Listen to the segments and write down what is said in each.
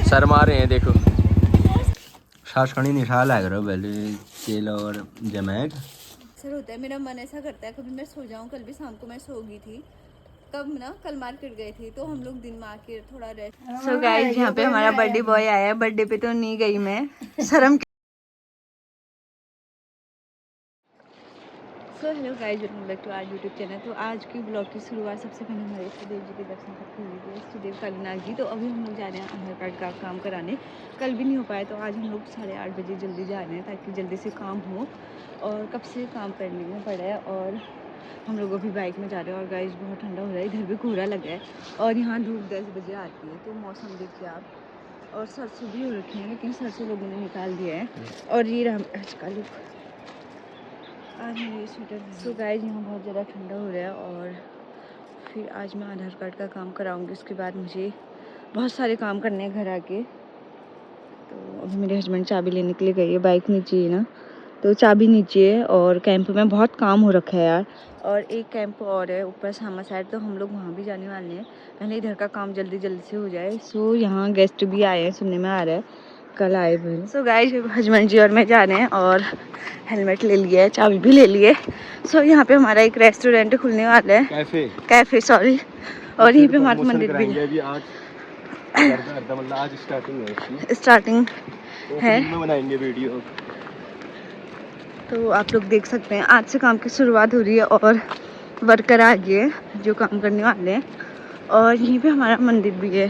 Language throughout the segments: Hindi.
शर्मा रहे हैं देखो। शासखणी निशा लग रहा पहले केला और जमैक सर होता है, मेरा मन ऐसा करता है कभी मैं सो जाऊं। कल भी शाम को मैं सो गई थी, कब ना कल मार्केट गए थे तो हम लोग दिन में आके थोड़ा रेस्ट। सो गाइस यहाँ पे हमारा बर्थडे बॉय आया है। बर्थडे पे तो नहीं गई मैं, शर्म। So hello guys, welcome back to our YouTube channel. तो आज की ब्लॉग की शुरुआत सबसे पहले हमारे इष्टदेव जी के दर्शन करके हुई है, इष्टदेव कालीनाथ जी। तो अभी हम लोग जा रहे हैं आधार कार्ड का काम कराने। कल भी नहीं हो पाया तो आज हम लोग 8:30 बजे जल्दी जा रहे हैं ताकि जल्दी से काम हो। और कब से काम करने में पड़ा है और हम लोग अभी बाइक में जा रहे हैं। और गाइस बहुत ठंडा हो रहा है, इधर भी कोहरा लगा है और यहाँ धूप 10 बजे आती है तो मौसम देखिए आप। और सरसों भी हो रखे हैं लेकिन सरसों लोगों ने निकाल दिया है। और ये रहा आज का लुक, आज मेरी स्वेटर। सो गाइस यहाँ बहुत ज़्यादा ठंडा हो रहा है और फिर आज मैं आधार कार्ड का काम कराऊंगी। उसके बाद मुझे बहुत सारे काम करने हैं घर आके। तो अभी मेरे हस्बैंड चाबी लेने के लिए गई है, बाइक नीचे है ना तो चाबी नीचे है। और कैंप में बहुत काम हो रखा है यार, और एक कैंप और है ऊपर सामा साइड, तो हम लोग वहाँ भी जाने वाले हैं। पहले इधर का काम जल्दी जल्दी से हो जाए। सो यहाँ गेस्ट भी आए हैं, सुनने में आ रहा है कल आए भाई। सो गाइस हस्बैंड जी और मैं जा रहे हैं और हेलमेट ले लिया है, चाबी भी ले लिए। सो यहाँ पे हमारा एक रेस्टोरेंट खुलने वाला है, कैफे सॉरी। और यहीं पे हमारा मंदिर भी है। आज स्टार्टिंग है में बनाएंगे वीडियो। तो आप लोग देख सकते हैं आज से काम की शुरुआत हो रही है और वर्कर आ गए हैं जो काम करने वाले हैं। और यहीं पे हमारा मंदिर भी है।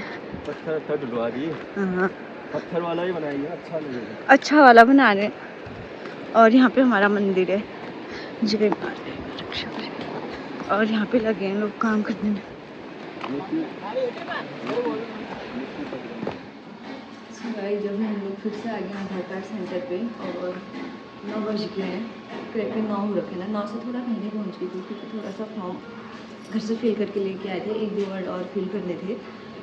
पत्थर डलवा दिए, हाँ पत्थर वाला ही बनाएंगे, अच्छा लगेगा, अच्छा वाला बना रहे। और यहाँ पे हमारा मंदिर है, जय और यहाँ पे लगे हैं लोग काम करने में। जब हम लोग फिर से आ गए आधार कार्ड सेंटर पे और 9 बज गए हैं, करीब 9 हो रखे ना, 9 से थोड़ा पहले पहुँच गई थी क्योंकि थोड़ा सा फॉर्म घर से फिल करके लेके आए थे। 1-2 वर्ड और फिल करने थे,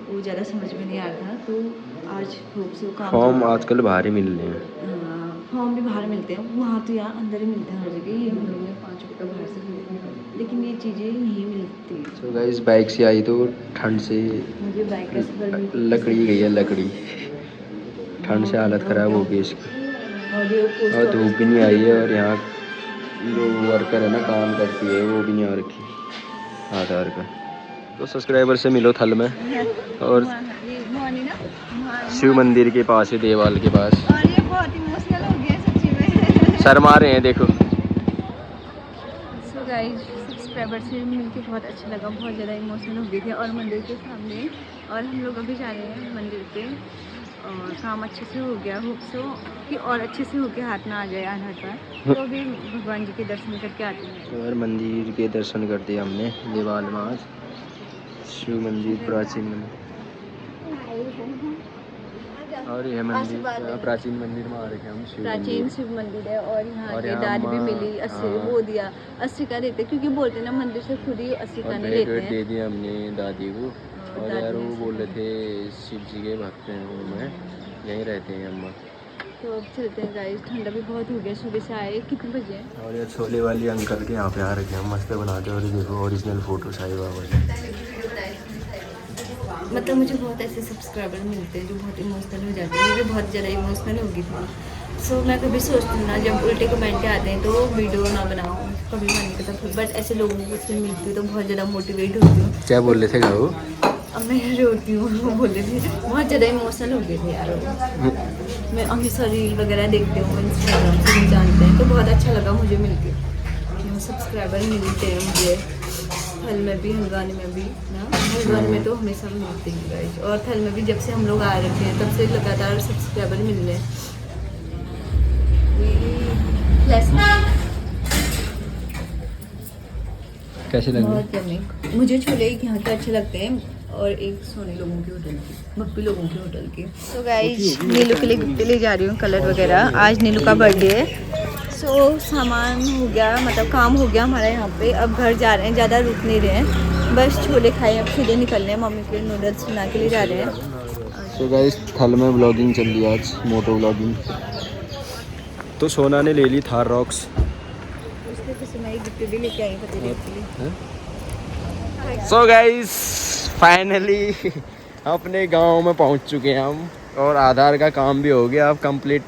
वो ज़्यादा समझ में नहीं आ रहा था। तो आज होप से काम फॉर्म आजकल बाहर ही मिल रहे हैं। फॉर्म भी बाहर मिलते हैं, वहाँ तो यहाँ अंदर ही मिलते हैं हर जगह। ये हम लोग ने 5 रुपये का बाहर से खरीदा, लेकिन ये चीज़ें नहीं मिलती। तो गाइस बाइक से आई तो ठंड से मुझे बाइक का सफर लकड़ी गई है, लकड़ी ठंड से हालत ख़राब हो गई इसकी। और धूप भी नहीं आई है और यहाँ जो वर्कर है ना काम करती है वो भी नहीं आ रखी आधार का। तो सब्सक्राइबर से मिलो थल में और शिव मंदिर के पास है, देवाल के पास। और ये बहुत इमोशनल हो गया सच्ची में, शर्मा रहे हैं देखो। सो गाइस सब्सक्राइबर से मिलके बहुत अच्छा लगा, बहुत ज़्यादा इमोशनल हो गई थी। और मंदिर के सामने, और हम लोग अभी जा रहे हैं मंदिर पे और काम अच्छे से हो गया। होप सो कि और अच्छे से होके हाथ में आ जाए आधार कार्ड। तो अभी भगवान जी के दर्शन करके आते हैं और मंदिर के दर्शन कर दिए हमने देवाल में। आज शिव मंदिर, प्राचीन मंदिर, और यह मंदिर प्राचीन मंदिर में आ रखे हम। प्राचीन शिव मंदिर है और यहाँ के दाद भी मिली 80 वो दिया 80 का देते, क्योंकि बोलते ना मंदिर से खुद ही 80 का नहीं लेते हैं। दे दिया हमने दादी को। और यार वो बोल रहे थे शिव जी के भक्त हैं वो, मैं यहीं रहते हैं अम्मा। तो अब चलते हैं गाइस, ठंडा भी बहुत हो गया, सुबह से आए कितने बजे। और ये छोले वाली अंकल के यहाँ पे आ रखे हैं, मस्त बनाते हैं। और देखो ओरिजिनल फोटो साईं बाबा की। मतलब मुझे बहुत ऐसे सब्सक्राइबर मिलते हैं जो बहुत इमोशनल हो जाते हैं, मुझे बहुत ज़्यादा इमोशनल हो गई थी। सो मैं कभी सोचती हूँ ना जब उल्टे कमेंट आते हैं तो वीडियो ना बनाऊँ, कभी मन नहीं करता। बट ऐसे लोगों से मिलती हूँ तो बहुत ज़्यादा मोटिवेट होती हूँ। क्या बोल रहे थे गाओ? अब मैं रोती हूँ, वो बोल रहे थे बहुत ज़्यादा इमोशनल हो गए थे यार। मैं हमेशा रील वगैरह देखती हूँ, इंस्टाग्राम से भी जानते हैं, तो बहुत अच्छा लगा मुझे मिलके कि सब्सक्राइबर मिलते हैं मुझे। थल में भी, हल्द्वानी में भी ना, हल्द्वानी में तो हमेशा मिलते हैं गाइस। और थल में भी जब से हम लोग आ रखे हैं तब से लगातार सब्सक्राइबर मिल रहे हैं। कैसे लगे? बहुत यम्मी। मुझे छोले यहाँ के अच्छे लगते हैं और एक सोने लोगों की होटल की, भप्पी लोगों की होटल की। तो गाइस नीलू के लिए गिफ्ट ले जा रही हूँ, कलर वगैरह। आज नीलू का बर्थडे है। सो सामान हो गया, मतलब काम हो गया हमारा यहाँ पे। अब घर जा रहे हैं, ज़्यादा रुक नहीं रहे हैं, बस छोले खाए अब सीधे निकल रहे हैं। मम्मी के नूडल्स बना के लिए जा रहे हैं। तो गाइस थल में व्लॉगिंग चल रही है आज, मोटो व्लॉगिंग। तो सोना ने ले ली थार रॉक्स, उसके पीछे मैं गिफ्ट भी लेके आई पति के लिए। सो गाइस फाइनली अपने गांव में पहुंच चुके हैं हम। और आधार का काम भी हो गया, अब कंप्लीट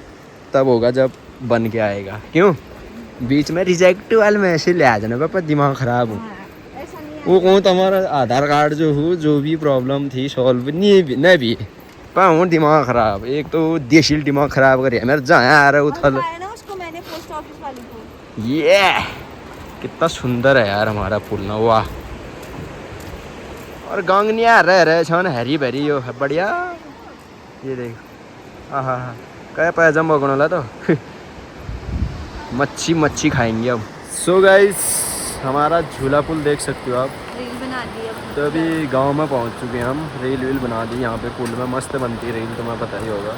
तब होगा जब बन के आएगा। क्यों बीच में रिजेक्ट वाले मैसेज ले आ जाना पापा, दिमाग ख़राब हो। ऐसा नहीं वो कहूँ तुम्हारा आधार कार्ड जो हो जो भी प्रॉब्लम थी सॉल्व नहीं भी पाऊँ, दिमाग ख़राब। एक तो देशील दिमाग ख़राब करे मेरे, जहाँ आ रहा उथल। है ना उसको मैंने पोस्ट ऑफिस वाली को। ये कितना सुंदर है यार हमारा पुल ना, वाह। और गांगनिया रह रहे छन हरी भरी यो है बढ़िया। ये देख, हाँ हाँ हाँ क्या पैजाम बगनोला तो मच्छी खाएंगे अब। सो गाइस हमारा झूला पुल देख सकते हो आप। रील बना दी अब। तो अभी गांव में पहुंच चुके हैं हम, रील बना दी यहाँ पे पुल में, मस्त बनती है रील, तुम्हें पता ही होगा।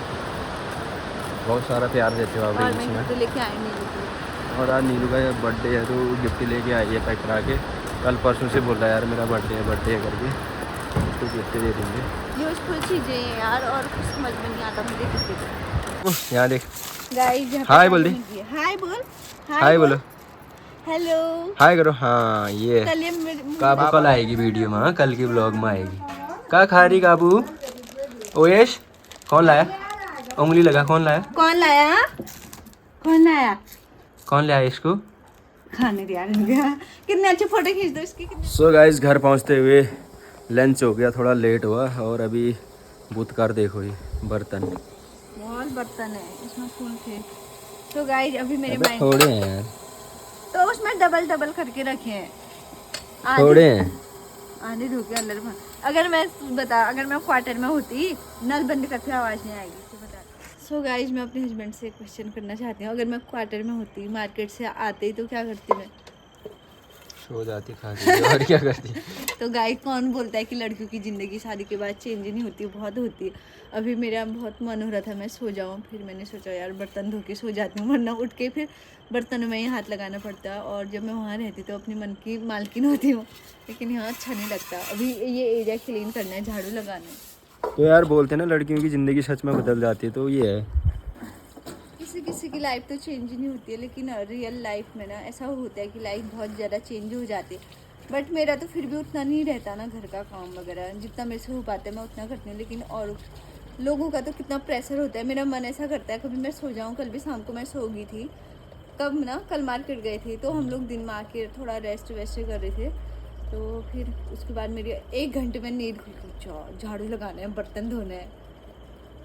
बहुत सारा प्यार देते हो आप और रील्स मैं में। गिफ्ट लेके आई नीलू। और आज नीलू का बर्थडे है तो गिफ्ट लेके आई है पैक करा के। कल परसों से बोल रहा है यार मेरा बर्थडे है करके, उसको गिफ्ट दे देंगे। यूजफुल चीज़ें हैं यार, और कुछ समझ में नहीं आता मुझे गिफ्ट। यहाँ देख, गाइस हाय बोल दे, हाय बोल, हाय बोलो, हेलो, हाय करो। हाँ ये कल ये काबू कल आएगी वीडियो में, हाँ कल की ब्लॉग में आएगी। क्या खा रही काबू? ओएश कौन लाया? उंगली लगा, कौन लाया? कौन लाया? कौन लाया इसको? खाने दिया कितने अच्छे फोटो खींच दो इसकी। सो गाइस घर पहुंचते हुए लंच हो गया, थोड़ा लेट हुआ। और अभी भूतकार देखो ये बर्तन, बहुत बर्तन है इसमें फूल थे। तो गाइस अभी मेरे अबे माइंड थोड़े हैं यार, तो उसमें डबल करके रखे हैं। थोड़े हैं। आने धो के अंदर में। अगर मैं क्वार्टर में होती, नल बंद करके आवाज़ नहीं आएगी तो बता। सो गाइज मैं अपने हस्बैंड से एक क्वेश्चन करना चाहती हूँ, अगर मैं क्वार्टर में होती, मार्केट से आते ही तो क्या करती मैं? सो जाती, खाती और क्या करती। तो गाइस कौन बोलता है कि लड़कियों की ज़िंदगी शादी के बाद चेंज नहीं होती, बहुत होती है। अभी मेरा बहुत मन हो रहा था मैं सो जाऊँ, फिर मैंने सोचा यार बर्तन धो के सो जाती हूँ, वरना उठ के फिर बर्तनों में ही हाथ लगाना पड़ता है। और जब मैं वहाँ रहती तो अपनी मन की मालकिन होती हूँ, लेकिन यहाँ अच्छा नहीं लगता। अभी ये एरिया क्लीन करना है, झाड़ू लगाना है। तो यार बोलते हैं ना लड़कियों की ज़िंदगी सच में बदल जाती है, तो ये है। किसी की लाइफ तो चेंज नहीं होती है, लेकिन रियल लाइफ में ना ऐसा होता है कि लाइफ बहुत ज़्यादा चेंज हो जाती है। बट मेरा तो फिर भी उतना नहीं रहता ना, घर का काम वगैरह जितना मेरे से हो पाता है मैं उतना करती हूँ। लेकिन और लोगों का तो कितना प्रेशर होता है। मेरा मन ऐसा करता है कभी मैं सो जाऊँ। कल भी शाम को मैं सो गई थी, कल मार्केट गए थे तो हम लोग दिन में आके थोड़ा रेस्ट वेस्ट कर रहे थे। तो फिर उसके बाद मेरी 1 घंटे में नींद खुल गई। झाड़ू लगाना है, बर्तन धोना है।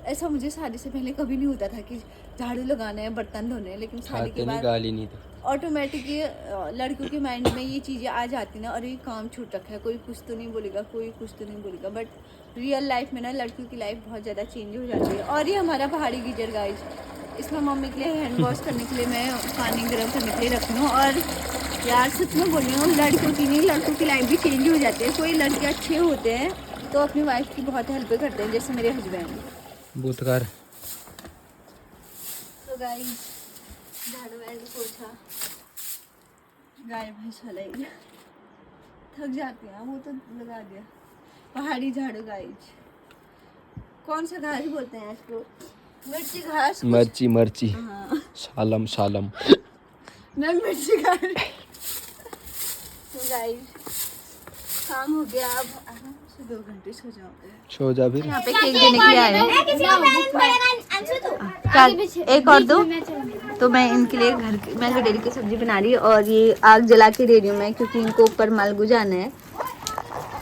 ऐसा मुझे शादी से पहले कभी नहीं होता था कि झाड़ू लगाना है, बर्तन धोने हैं। लेकिन शादी के बाद गाली नहीं तो ऑटोमेटिक ये लड़कियों के माइंड में ये चीज़ें आ जाती ना, अरे काम छूट रखा है, कोई कुछ तो नहीं बोलेगा, कोई कुछ तो नहीं बोलेगा। बट रियल लाइफ में ना लड़कियों की लाइफ बहुत ज़्यादा चेंज हो जाती है। और ये हमारा पहाड़ी गीजर गाइस, इसमें मम्मी के लिए हैंड वॉश करने के लिए मैं पानी गर्म करने के लिए रखी हूँ। और यार सच में बोल रही हूँ, लड़कियों की नहीं लड़कों की लाइफ भी चेंज हो जाती है। कोई लड़के अच्छे होते हैं तो अपनी वाइफ की बहुत हेल्प करते हैं, जैसे मेरे हस्बैंड। भूतकार। तो गाइस झाड़ू वाड़ू पोछा, गाय भैंस हलाई, थक जाती हैं वो तो लगा दिया। पहाड़ी झाड़ू गाइस, कौन सा घास बोलते हैं इसको? मिर्ची घास। मर्ची हाँ सालम मैं मिर्ची घास। तो गाइस काम हो गया, अब आराम से 2 घंटे सो जाओगे। सो जा फिर। यहाँ पे केक देने के लिए आए हैं। एक और दो। तो मैं इनके लिए मैं गडेरी की सब्जी बना रही और ये आग जला के दे रही हूँ मैं, क्योंकि इनको ऊपर मालगू जाना है।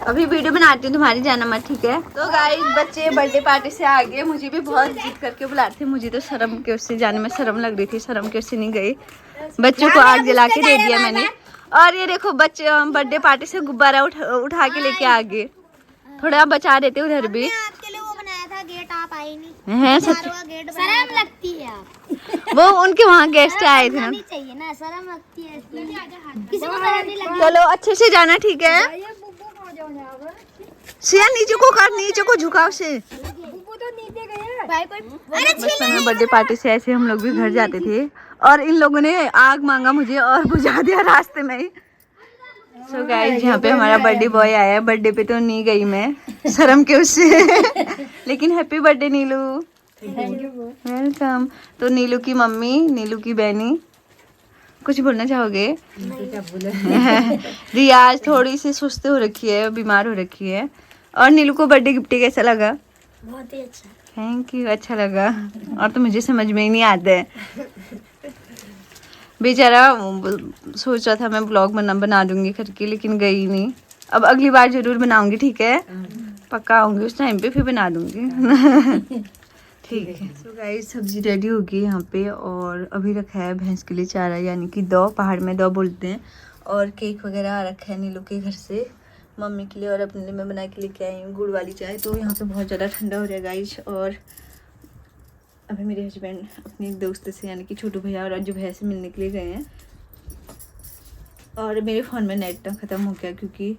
अभी वीडियो बनाती हूँ, तुम्हारी जाना मत, ठीक है? तो गाइस बच्चे बर्थडे पार्टी से आ गए, मुझे भी बहुत जिद करके बुला रहे थे। मुझे तो शर्म के उससे जाने में शर्म लग रही थी, शर्म के उससे नहीं गई। बच्चों को आग जला के दे दिया मैंने। और ये देखो बच्चे बर्थडे पार्टी से गुब्बारा उठा के लेके आ गए। थोड़ा बचा देते उधर भी। आपके लिए वो बनाया था गेट, आप आए नहीं हैं सच? गेट शर्म लगती है आप। वो उनके वहाँ गेस्ट आए थे ना। नहीं चाहिए ना, शर्म लगती है किसी को शर्म नहीं लगती। चलो अच्छे से जाना, ठीक है? सिया नीचे को कर, नीचे को झुकाव से। बचपन में बर्थडे पार्टी से ऐसे हम लोग भी घर जाते थे और इन लोगों ने आग मांगा मुझे और बुझा दिया रास्ते में ही। सो गाइस यहाँ पे हमारा बर्थडे बॉय आया है। बर्थडे पे तो नहीं गई मैं, शर्म के उससे। लेकिन हैप्पी बर्थडे नीलू, वेलकम। तो नीलू की मम्मी, नीलू की बहनी, कुछ बोलना चाहोगे? रियाज थोड़ी सी सुस्त हो रखी है, बीमार हो रखी है। और नीलू को बर्थडे गिफ्ट कैसा लगा? बहुत ही अच्छा। थैंक यू, अच्छा लगा। और तो मुझे समझ में ही नहीं आता है। बेचारा सोच रहा था मैं ब्लॉग बना दूंगी करके, लेकिन गई नहीं। अब अगली बार जरूर बनाऊंगी, ठीक है? पक्का आऊंगी उस टाइम पे, फिर बना दूंगी। ठीक है। तो गाइस सब्जी रेडी होगी यहाँ पे, और अभी रखा है भैंस के लिए चारा, यानी कि दो, पहाड़ में दो बोलते हैं। और केक वगैरह आ रखा है नीलू के घर से, मम्मी के लिए और अपने लिए मैं बना के लेके आई हूँ गुड़ वाली चाय। तो यहाँ पे बहुत ज़्यादा ठंडा हो रहा है गाइस। और अभी मेरे हस्बैंड अपनी दोस्त से यानी कि छोटू भैया और अज्जू भैया से मिलने के लिए गए हैं। और मेरे फ़ोन में नेट ख़त्म हो गया, क्योंकि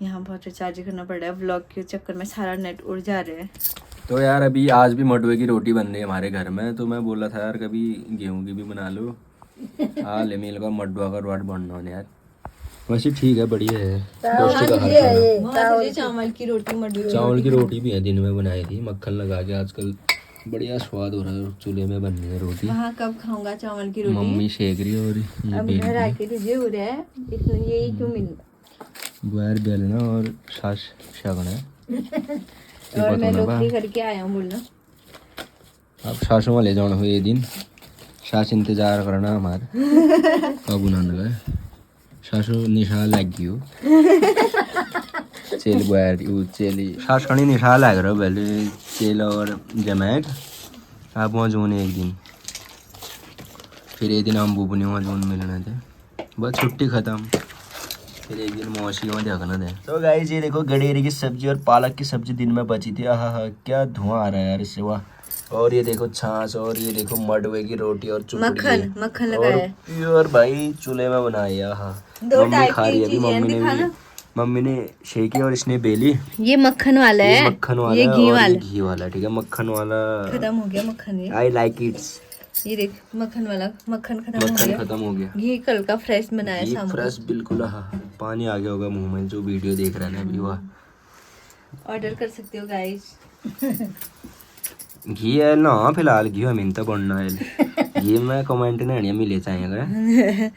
यहाँ बहुत चार्ज करना पड़ रहा है। व्लॉग के चक्कर में सारा नेट उड़ जा रहा है। तो यार अभी आज भी मडवे की रोटी बन रही है हमारे घर में, तो मैं बोला था यार कभी गेहूं की भी बना लो। ले मिल का मडवा का रोट बनना है यार। वैसे ठीक है, बढ़िया है, पौष्टिक आहार खाना। चावल की रोटी, मडवे चावल की रोटी भी है, दिन में बनाई थी मक्खन लगा के। आजकल बढ़िया स्वाद हो रहा है, चूल्हे में बन रही है रोटी। वहाँ कब खाऊंगा चावल की रोटी? मम्मी सेक रही है और ये अब बेल घर आके तुझे हो रहा है, इसलिए यही क्यों मिल बुआर बेलना और छाछ छकना है। और मैं नौकरी करके आया हूँ बोलना। अब छाछों में ले जाना हुए ये दिन, छाछ इंतजार करना हमारे कब बनाने का। छाछों निशा लग गई हो चेल बुआर चेली छाछ खानी निशा लग रहा पहले चेल और जमैक। आप वहाँ जोन एक दिन, फिर एक दिन हम बुबनी वहाँ जोन मिलने थे, बस छुट्टी ख़त्म। फिर एक दिन मौसी वहाँ देखना थे। तो गाइस ये देखो गडेरी की सब्जी और पालक की सब्जी दिन में बची थी। हाँ क्या धुआं आ रहा है यार इससे, वाह। और ये देखो छाछ, और ये देखो मडवे की रोटी और मक्खन और लगाया है। प्योर भाई चूल्हे में बनाई। हाँ दो मम्मी टाइप खा रही की है अभी, चीजें मम्मी ने शेकी और इसने बेली। ये मक्खन वाला ये है, मक्खन वाला ये है घी और वाला। ये घी वाला, ठीक है। मक्खन वाला खत्म हो गया मक्खन, ये आई लाइक इट्स। ये देख मक्खन वाला, मक्खन खत्म हो मक्खन गया। खत्म हो गया। घी कल का फ्रेश बनाया घी शाम को। फ्रेश बिल्कुल। हाँ पानी आ गया होगा मुंह में जो वीडियो देख रहे हैं अभी। वाह ऑर्डर कर सकते हो गाइस। घी है ना फिलहाल, घी मिनता बनना है घी में कमेंट नहीं मिले चाहिए।